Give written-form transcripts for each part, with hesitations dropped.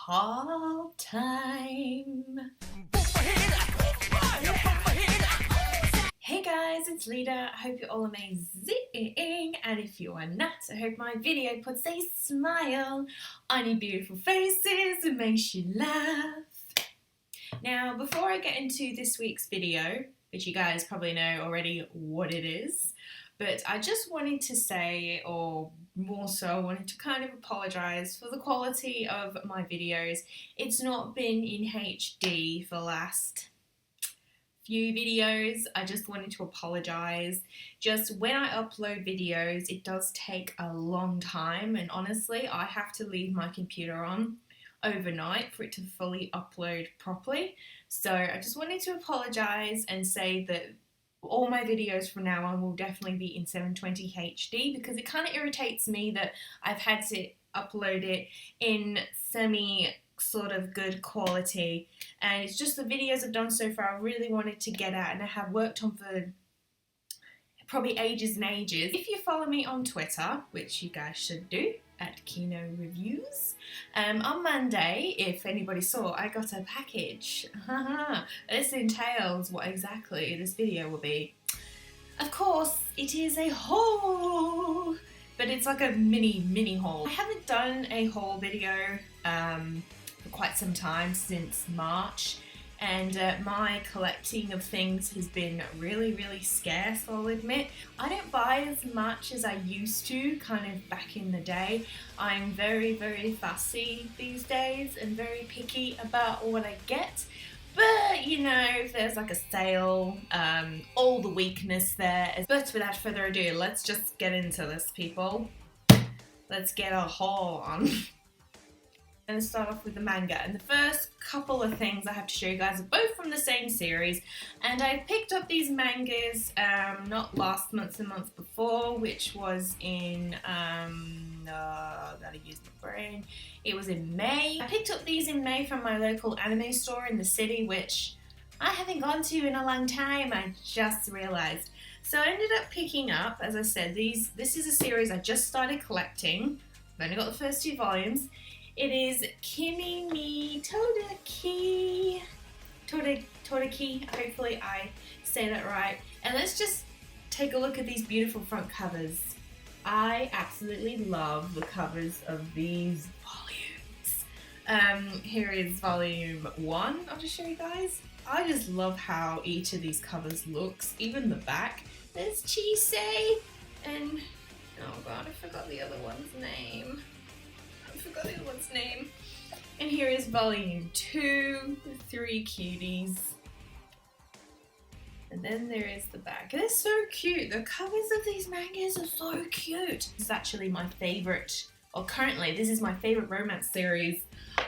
haul time. Hey guys, it's Lita. I hope you're all amazing, and if you are not, I hope my video puts a smile on your beautiful faces and makes you laugh. Now, before I get into this week's video, which you guys probably know already what it is, but I just wanted to say, or more so, I wanted to kind of apologise for the quality of my videos. It's not been in HD for the last few videos. I just wanted to apologise. Just when I upload videos, it does take a long time, and honestly, I have to leave my computer on overnight for it to fully upload properly. So I just wanted to apologise and say that all my videos from now on will definitely be in 720 HD, because it kind of irritates me that I've had to upload it in semi sort of good quality, and it's just the videos I've done so far I really wanted to get at and I have worked on for probably ages and ages. If you follow me on Twitter, which you guys should do, at Kino Reviews, on Monday, if anybody saw, I got a package. This entails what exactly this video will be. Of course, it is a haul, but it's like a mini haul. I haven't done a haul video for quite some time, since March, and my collecting of things has been really scarce, I'll admit. I don't buy as much as I used to kind of back in the day. I'm very fussy these days and very picky about what I get. But, you know, if there's like a sale, all the weakness there. But without further ado, let's just get into this, people. Let's get a haul on. I'm going to start off with the manga, and the first couple of things I have to show you guys are both from the same series, and I picked up these mangas not last month, the month before, which was in gotta use my brain. It was in May. I picked up these in May from my local anime store in the city, which I haven't gone to in a long time, I just realized. So I ended up picking up, as I said, this is a series I just started collecting. I've only got the first 2 volumes. It is Kimi ni Todaki. Todaki, hopefully I say that right. And let's just take a look at these beautiful front covers. I absolutely love the covers of these volumes. Here is volume 1, I'll just show you guys. I just love how each of these covers looks, even the back. There's Chisei, and oh god, I forgot the other one's name. And here is volume 2, with 3 cuties. And then there is the back. They're so cute. The covers of these mangas are so cute. This is actually my favorite, or currently, this is my favorite romance series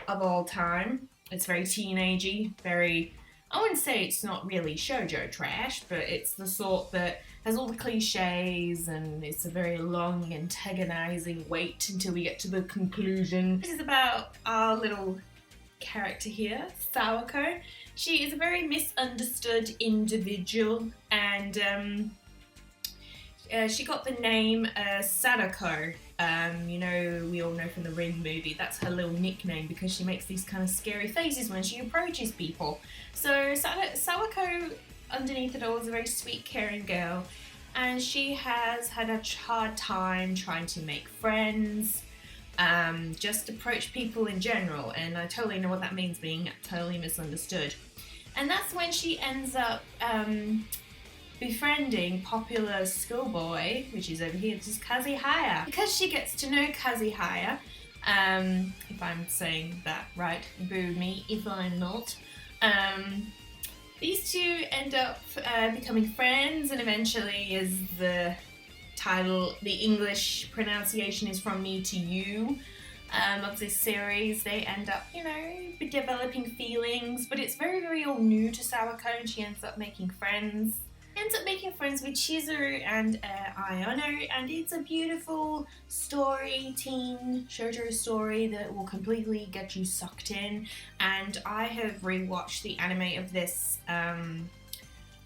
of all time. It's very teenagey, very, I wouldn't say it's not really shoujo trash, but it's the sort that has all the cliches, and it's a very long antagonizing wait until we get to the conclusion. This is about our little character here, Sawako. She is a very misunderstood individual, and she got the name Sadako. You know, we all know from the Ring movie, that's her little nickname because she makes these kind of scary faces when she approaches people. So Sawako, underneath it all, is a very sweet, caring girl, and she has had a hard time trying to make friends, just approach people in general, and I totally know what that means, being totally misunderstood. And that's when she ends up befriending popular schoolboy, which is over here, this is Kazuhaya. Because she gets to know Kazuhaya, if I'm saying that right, boo me if I'm not, these two end up becoming friends, and eventually, as the title, the English pronunciation is From Me to You, of this series, they end up, you know, developing feelings, but it's very all new to Sawako, and she ends up making friends. With Chizuru and Iono, and it's a beautiful story, teen shoujo story that will completely get you sucked in. And I have rewatched the anime of this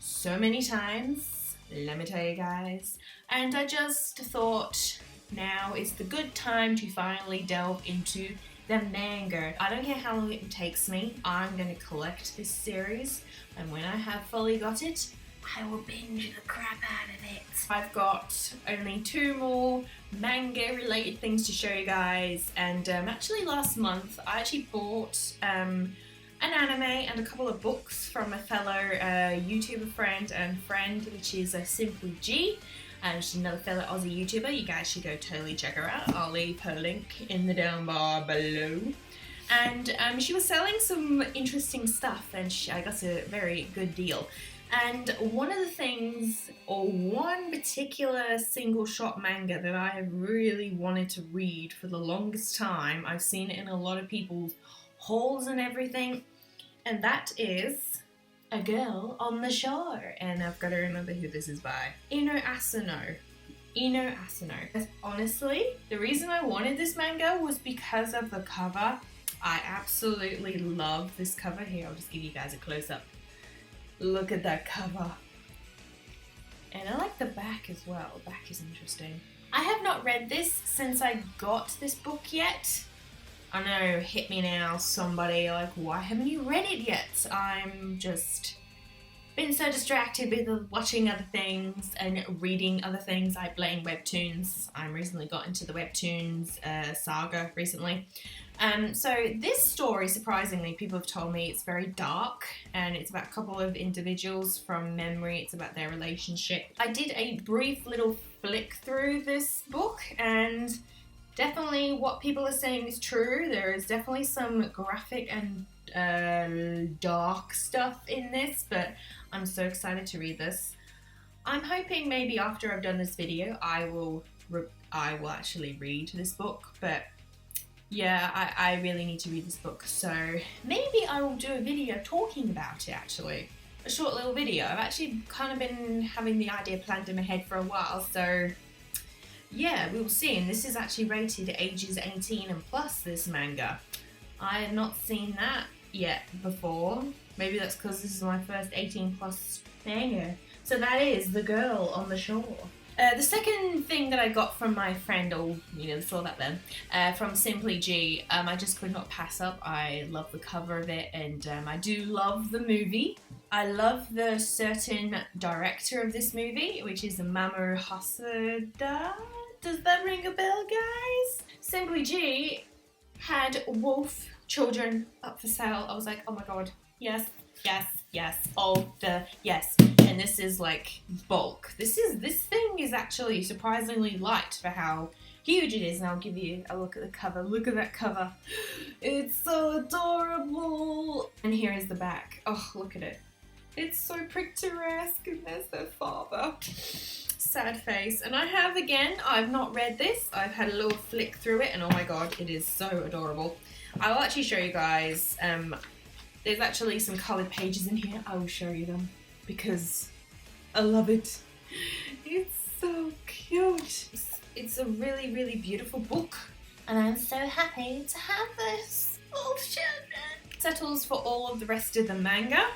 so many times, let me tell you guys, and I just thought now is the good time to finally delve into the manga. I don't care how long it takes me, I'm going to collect this series, and when I have fully got it, I will binge the crap out of it. I've got only 2 more manga related things to show you guys, and actually last month I actually bought an anime and a couple of books from a fellow YouTuber friend, which is Simply G. She's another fellow Aussie YouTuber. You guys should go totally check her out. I'll leave her link in the down bar below. And she was selling some interesting stuff, and I got a very good deal. And one of the things, or one particular single shot manga that I have really wanted to read for the longest time, I've seen it in a lot of people's hauls and everything, and that is A Girl on the Shore. And I've got to remember who this is by. Inuyasha. Honestly, the reason I wanted this manga was because of the cover. I absolutely love this cover. Here, I'll just give you guys a close-up. Look at that cover. And I like the back as well. The back is interesting. I have not read this since I got this book yet. I know, hit me now, somebody, like, why haven't you read it yet? I'm just been so distracted with watching other things and reading other things. I blame webtoons. I recently got into the webtoons saga recently. So this story, surprisingly, people have told me it's very dark, and it's about a couple of individuals from memory. It's about their relationship. I did a brief little flick through this book, and definitely what people are saying is true. There is definitely some graphic and dark stuff in this, but I'm so excited to read this. I'm hoping maybe after I've done this video, I will actually read this book, but yeah, I really need to read this book, so maybe I will do a video talking about it, actually. A short little video. I've actually kind of been having the idea planned in my head for a while, so yeah, we will see. And this is actually rated ages 18 and plus, this manga. I have not seen that yet before. Maybe that's because this is my first 18 plus manga. So that is The Girl on the Shore. The second thing that I got from my friend, saw that then, from Simply G, I just could not pass up. I love the cover of it, and I do love the movie. I love the certain director of this movie, which is Mamoru Hosoda. Does that ring a bell, guys? Simply G had wolf children up for sale. I was like, oh my god, yes, yes. And this is like bulk. This thing is actually surprisingly light for how huge it is, and I'll give you a look at the cover. Look at that cover. It's so adorable. And here is the back. Oh, look at it. It's so picturesque, and there's their father. Sad face. And I've not read this. I've had a little flick through it, and oh my god, it is so adorable. I will actually show you guys. There's actually some coloured pages in here. I will show you them because I love it. It's so cute. It's a really, really beautiful book, and I'm so happy to have this. Oh shit. Settles for all of the rest of the manga.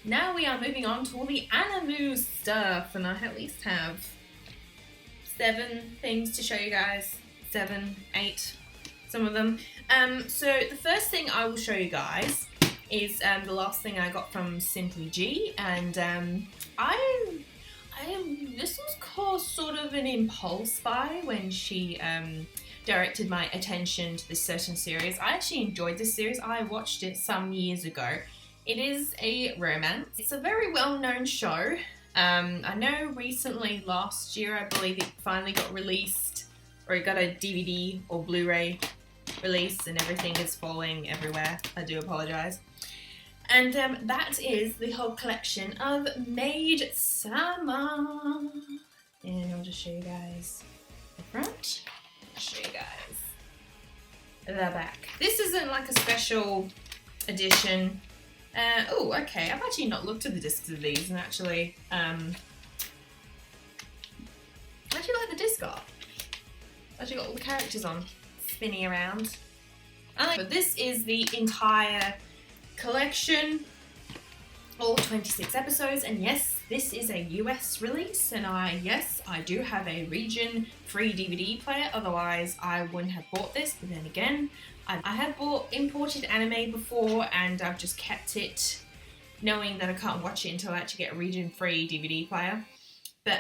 Now we are moving on to all the anime stuff, and I at least have 7 things to show you guys. 7, 8, some of them. So the first thing I will show you guys is the last thing I got from Simply G, and this was called sort of an impulse buy when she directed my attention to this certain series. I actually enjoyed this series. I watched it some years ago. It is a romance. It's a very well-known show. I know recently, last year, I believe it finally got released, or it got a DVD or Blu-ray release, and everything is falling everywhere. I do apologize. And that is the whole collection of Maid Sama. And I'll just show you guys the front. I'll show you guys the back. This isn't like a special edition. Oh, okay. I've actually not looked at the discs of these, and actually like the disc art. Actually got all the characters on, spinning around. But this is the entire collection. all 26 episodes, and yes, this is a US release, and yes, I do have a region-free DVD player, otherwise I wouldn't have bought this. But then again, I have bought imported anime before, and I've just kept it knowing that I can't watch it until I actually get a region-free DVD player. But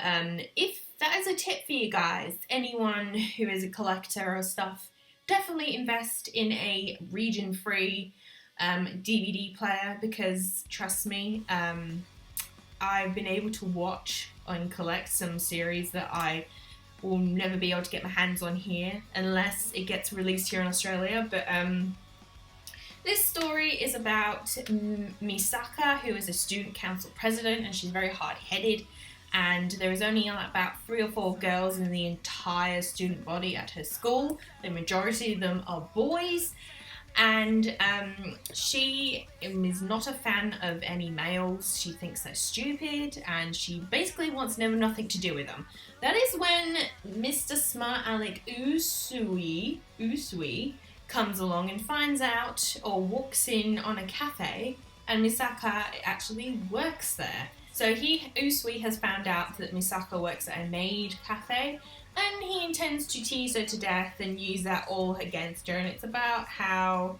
if that is a tip for you guys, anyone who is a collector or stuff, definitely invest in a region-free DVD player, because trust me, I've been able to watch and collect some series that I will never be able to get my hands on here unless it gets released here in Australia. But this story is about Misaka, who is a student council president, and she's very hard-headed, and there is only about 3 or 4 girls in the entire student body at her school. The majority of them are boys, and she is not a fan of any males. She thinks they're stupid, and she basically wants nothing to do with them. That is when Mr. Smart Alec Usui comes along and finds out, or walks in on a cafe, and Misaka actually works there. So Usui has found out that Misaka works at a maid cafe, and he intends to tease her to death and use that all against her. And it's about how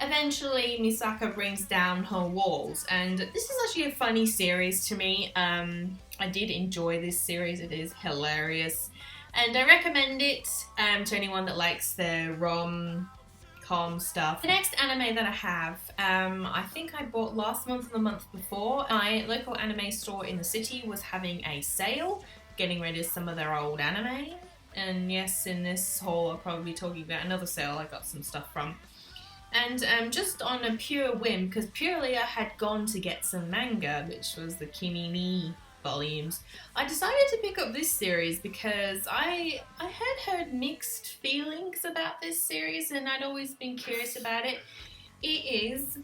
eventually Misaka brings down her walls. And this is actually a funny series to me. I did enjoy this series. It is hilarious, and I recommend it to anyone that likes the rom-com stuff. The next anime that I have, I think I bought last month or the month before. My local anime store in the city was having a sale, getting rid of some of their old anime. And yes, in this haul I'll probably be talking about another sale I got some stuff from. And just on a pure whim, because purely I had gone to get some manga, which was the Kimi ni volumes, I decided to pick up this series because I had heard mixed feelings about this series, and I'd always been curious about it. It is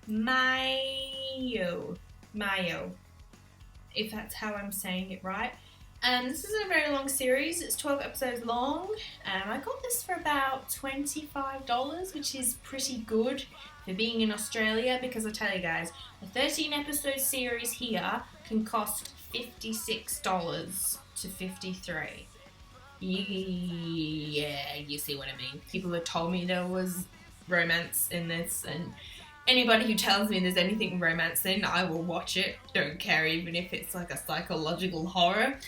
Mayo, if that's how I'm saying it right. This isn't a very long series. It's 12 episodes long. I got this for about $25, which is pretty good for being in Australia, because I tell you guys, a 13 episode series here can cost $56 to $53. Yeah, you see what I mean. People have told me there was romance in this, and anybody who tells me there's anything romance in, I will watch it. Don't care, even if it's like a psychological horror.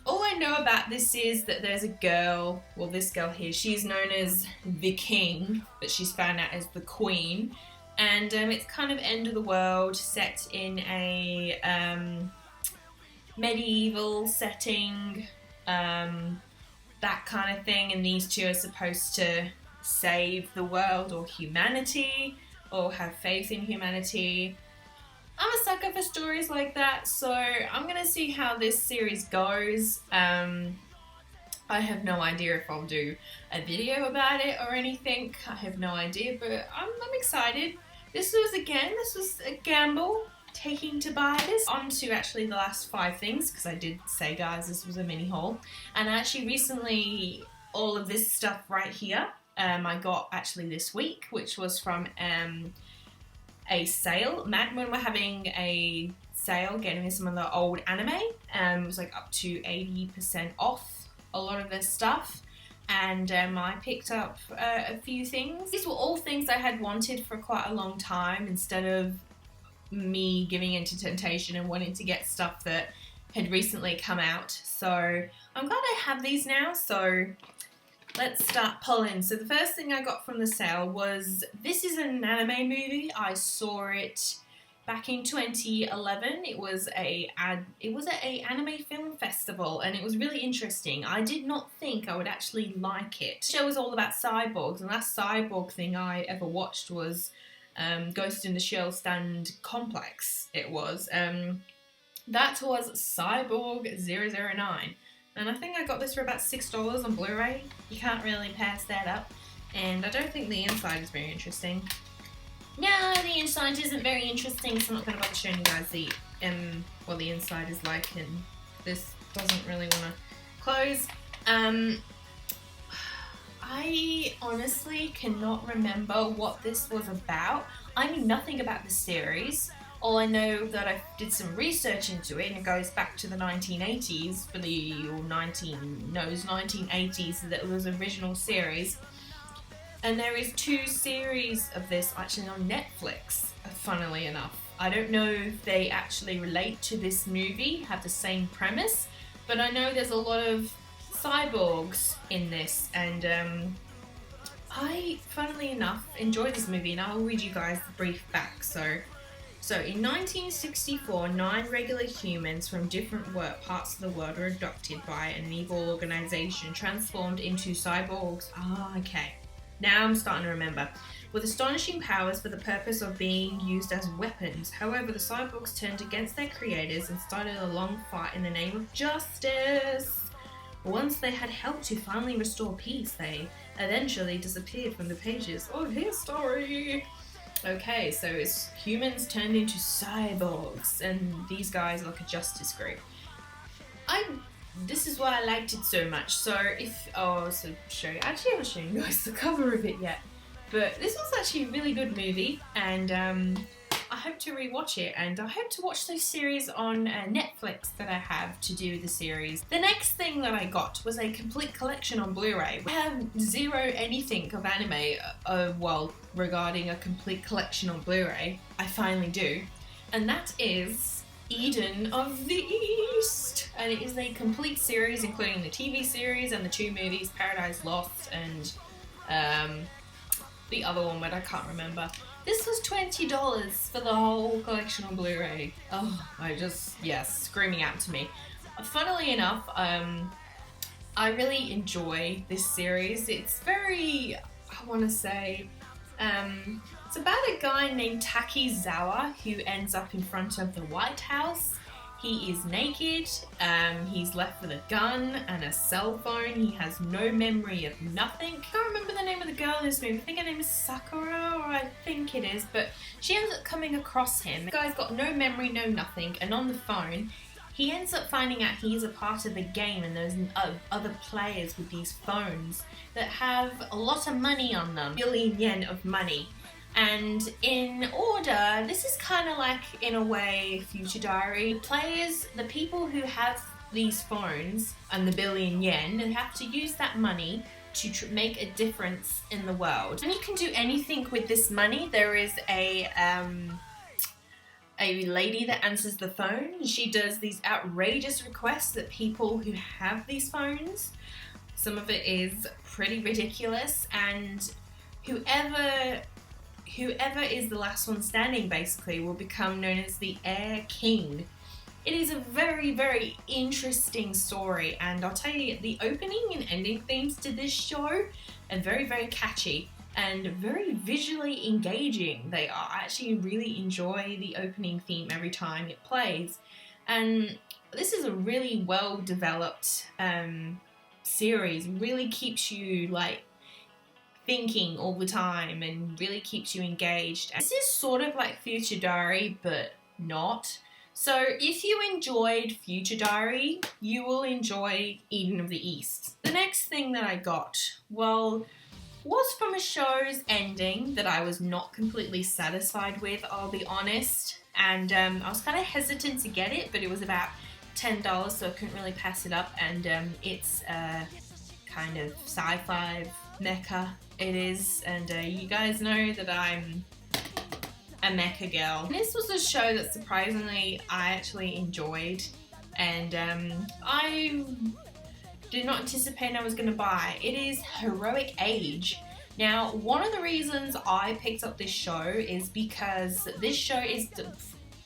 All I know about this is that there's a girl, well, this girl here, she's known as the king, but she's found out as the queen. And it's kind of end of the world, set in a medieval setting, that kind of thing. And these two are supposed to save the world or humanity, or have faith in humanity. I'm a sucker for stories like that, so I'm gonna see how this series goes. I have no idea if I'll do a video about it or anything. I have no idea, but I'm excited. This was a gamble, taking to buy this. On to actually the last 5 things, because I did say, guys, this was a mini haul. And actually recently, all of this stuff right here, I got actually this week, which was from a sale. When we're having a sale, getting me some of the old anime. It was like up to 80% off a lot of this stuff. And I picked up a few things. These were all things I had wanted for quite a long time, instead of me giving into temptation and wanting to get stuff that had recently come out. So I'm glad I have these now, so let's start pulling. So the first thing I got from the sale was, this is an anime movie. I saw it back in 2011. It was at a anime film festival, and it was really interesting. I did not think I would actually like it. The show was all about cyborgs, and the last cyborg thing I ever watched was Ghost in the Shell Stand Complex. It was. That was Cyborg 009. And I think I got this for about $6 on Blu-ray. You can't really pass that up. And I don't think the inside is very interesting. No, the inside isn't very interesting, so I'm not going to bother showing you guys what the inside is like, and this doesn't really want to close. I honestly cannot remember what this was about. I knew nothing about the series. All I know that I did some research into it, and it goes back to the 1980s, for the, or 1980s, that it was an original series. And there is 2 series of this actually on Netflix, funnily enough. I don't know if they actually relate to this movie, have the same premise, but I know there's a lot of cyborgs in this, and I, funnily enough, enjoyed this movie, and I'll read you guys the brief back. So in 1964, 9 regular humans from different parts of the world were abducted by an evil organization, transformed into cyborgs. Okay. Now I'm starting to remember. With astonishing powers for the purpose of being used as weapons. However, the cyborgs turned against their creators and started a long fight in the name of justice. Once they had helped to finally restore peace, they eventually disappeared from the pages of history. Okay, so it's humans turned into cyborgs, and these guys are like a justice group. This is why I liked it so much. So show you. Actually, I haven't shown you guys the cover of it yet, but this was actually a really good movie, and I hope to rewatch it, and I hope to watch those series on Netflix that I have to do the series. The next thing that I got was a complete collection on Blu-ray. I have zero anything of anime, regarding a complete collection on Blu-ray. I finally do, and that is Eden of the East, and it is a complete series including the TV series and the 2 movies, Paradise Lost and the other one, but I can't remember. This was $20 for the whole collection on Blu-ray. Screaming out to me. Funnily enough, I really enjoy this series. It's very, it's about a guy named Takizawa who ends up in front of the White House. He is naked, he's left with a gun and a cell phone. He has no memory of nothing. I can't remember the name of the girl in this movie. I think her name is Sakura, or I think it is, but she ends up coming across him. The guy's got no memory, no nothing, and on the phone, he ends up finding out he's a part of the game, and there's other players with these phones that have a lot of money on them, billion yen of money. And in order, this is kind of like, in a way, Future Diary. The people who have these phones and the billion yen, they have to use that money to make a difference in the world. And you can do anything with this money. There is a lady that answers the phone. She does these outrageous requests that people who have these phones. Some of it is pretty ridiculous, and whoever is the last one standing basically will become known as the Air King. It is a very, very interesting story, and I'll tell you, the opening and ending themes to this show are very, very catchy and very visually engaging. They are. I actually really enjoy the opening theme every time it plays, and this is a really well developed series. It really keeps you thinking all the time and really keeps you engaged. This is sort of like Future Diary, but not. So if you enjoyed Future Diary, you will enjoy Eden of the East. The next thing that I got, was from a show's ending that I was not completely satisfied with, I'll be honest. And I was kind of hesitant to get it, but it was about $10, so I couldn't really pass it up. And it's kind of sci-fi mecha. It is, and you guys know that I'm a mecha girl. This was a show that surprisingly I actually enjoyed, and I did not anticipate I was going to buy. It is Heroic Age. Now, one of the reasons I picked up this show is because this show is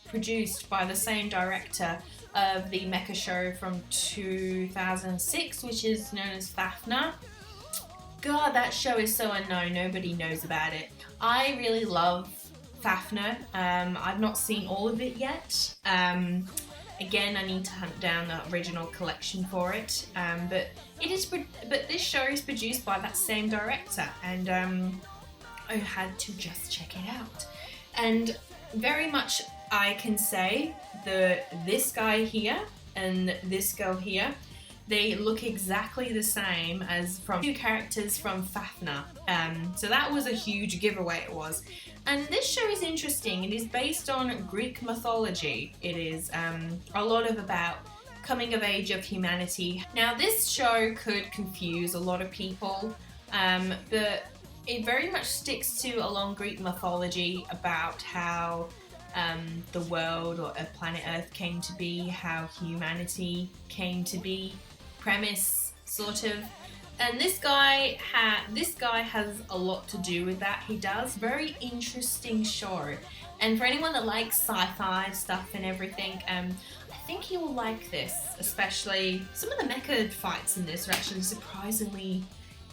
produced by the same director of the mecha show from 2006, which is known as Fafner. God, that show is so unknown, nobody knows about it. I really love Fafner. I've not seen all of it yet. Again, I need to hunt down the original collection for it. But this show is produced by that same director, and I had to just check it out. And very much I can say this guy here and this girl here, they look exactly the same as from 2 characters from Fafner. So that was a huge giveaway, it was. And this show is interesting. It is based on Greek mythology. It is a lot of about coming of age of humanity. Now this show could confuse a lot of people, but it very much sticks to along Greek mythology about how the world or planet Earth came to be, how humanity came to be, premise sort of. And this guy has a lot to do with that. He does. Very interesting show. And for anyone that likes sci-fi stuff and everything, I think you will like this. Especially some of the mecha fights in this are actually surprisingly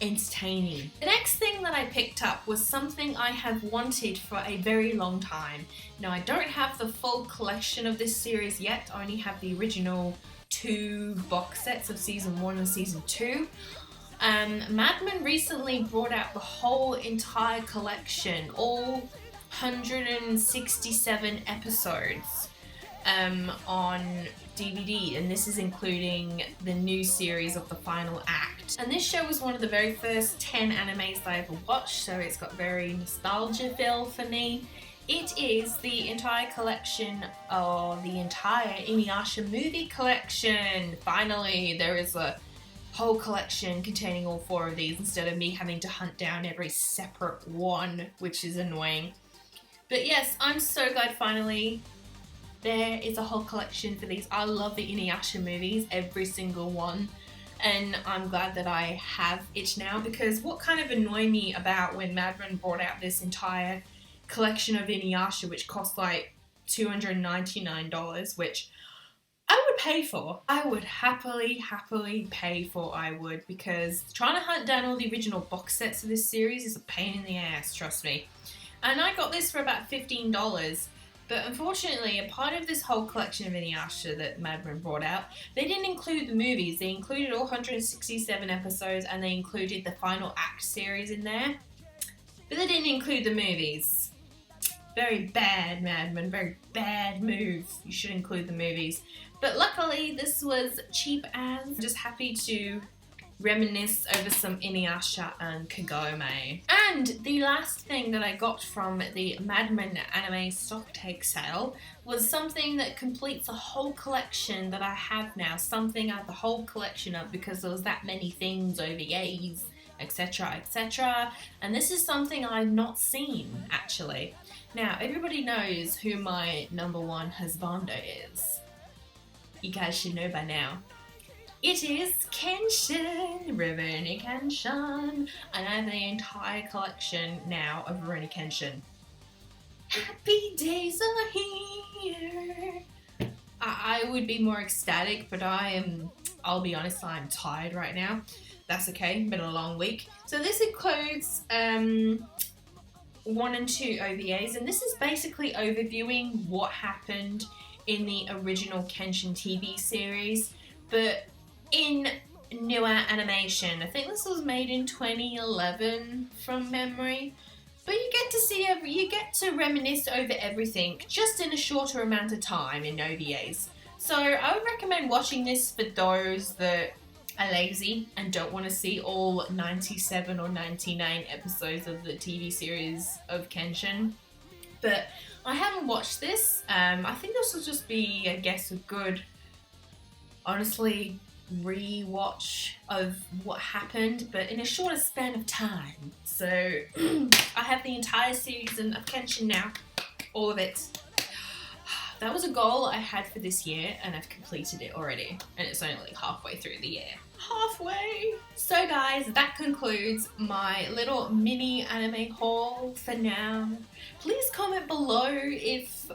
entertaining. The next thing that I picked up was something I have wanted for a very long time. Now I don't have the full collection of this series yet. I only have the original 2 box sets of season 1 and season 2. Mad Men recently brought out the whole entire collection, all 167 episodes on DVD, and this is including the new series of the final act. And this show was one of the very first 10 animes that I ever watched, so it's got very nostalgia feel for me. It is the entire collection, or the entire Inuyasha movie collection. Finally, there is a whole collection containing all 4 of these instead of me having to hunt down every separate one, which is annoying. But yes, I'm so glad finally there is a whole collection for these. I love the Inuyasha movies, every single one, and I'm glad that I have it now, because what kind of annoyed me about when Mad Men brought out this entire collection of Inuyasha, which cost like $299, which I would pay for. I would happily pay for, because trying to hunt down all the original box sets of this series is a pain in the ass, trust me. And I got this for about $15, but unfortunately a part of this whole collection of Inuyasha that Mad Men brought out, they didn't include the movies. They included all 167 episodes and they included the final act series in there, but they didn't include the movies. Very bad, Mad Men, very bad move. You should include the movies. But luckily this was cheap as. I'm just happy to reminisce over some Inuyasha and Kagome. And the last thing that I got from the Mad Men anime stock take sale was something that completes a whole collection that I have now. Something I have the whole collection of because there was that many things, OVAs, etc, etc. And this is something I've not seen, actually. Now, everybody knows who my #1 husbando is. You guys should know by now. It is Kenshin River ni Kenshin, and I have the entire collection now of Rurouni Kenshin. Happy days are here. I would be more ecstatic, but I'll be honest, I'm tired right now. That's okay, been a long week. So this includes 1 and 2 OVAs, and this is basically overviewing what happened in the original Kenshin TV series, but in newer animation. I think this was made in 2011 from memory, but you get to reminisce over everything just in a shorter amount of time in OVAs. So I would recommend watching this for those that are lazy and don't want to see all 97 or 99 episodes of the TV series of Kenshin. But I haven't watched this. I think this will just be, I guess, a good, honestly, re-watch of what happened, but in a shorter span of time. So I have the entire season of Kenshin now, all of it. That was a goal I had for this year, and I've completed it already, and it's only like halfway through the year. Halfway! So guys, that concludes my little mini anime haul for now. Please comment below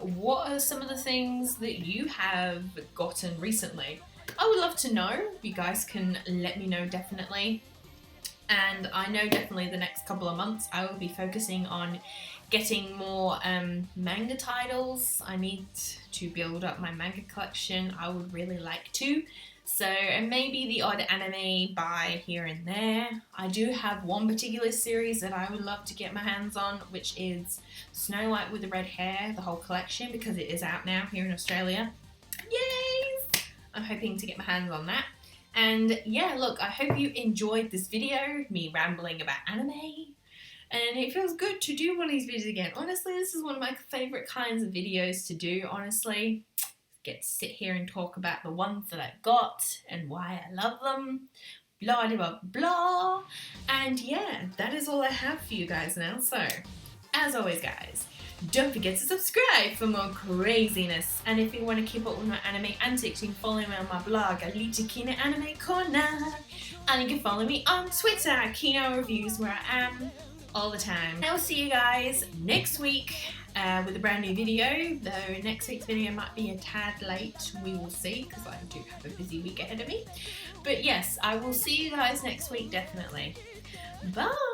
what are some of the things that you have gotten recently. I would love to know. You guys can let me know, definitely. And I know definitely the next couple of months I will be focusing on getting more manga titles. I need to build up my manga collection. I would really like to. So, and maybe the odd anime by here and there. I do have one particular series that I would love to get my hands on, which is Snow White with the Red Hair, the whole collection, because it is out now here in Australia. Yay! I'm hoping to get my hands on that. And yeah, look, I hope you enjoyed this video, me rambling about anime. And it feels good to do one of these videos again. Honestly, this is one of my favourite kinds of videos to do, honestly. Get to sit here and talk about the ones that I've got and why I love them. Blah, blah, blah. And yeah, that is all I have for you guys now. So, as always, guys, don't forget to subscribe for more craziness. And if you want to keep up with my anime antics, you can follow me on my blog, Alita Kina Anime Corner. And you can follow me on Twitter, Kino Reviews, where I am all the time. I will see you guys next week with a brand new video, though next week's video might be a tad late. We will see, because I do have a busy week ahead of me. But yes, I will see you guys next week, definitely. Bye!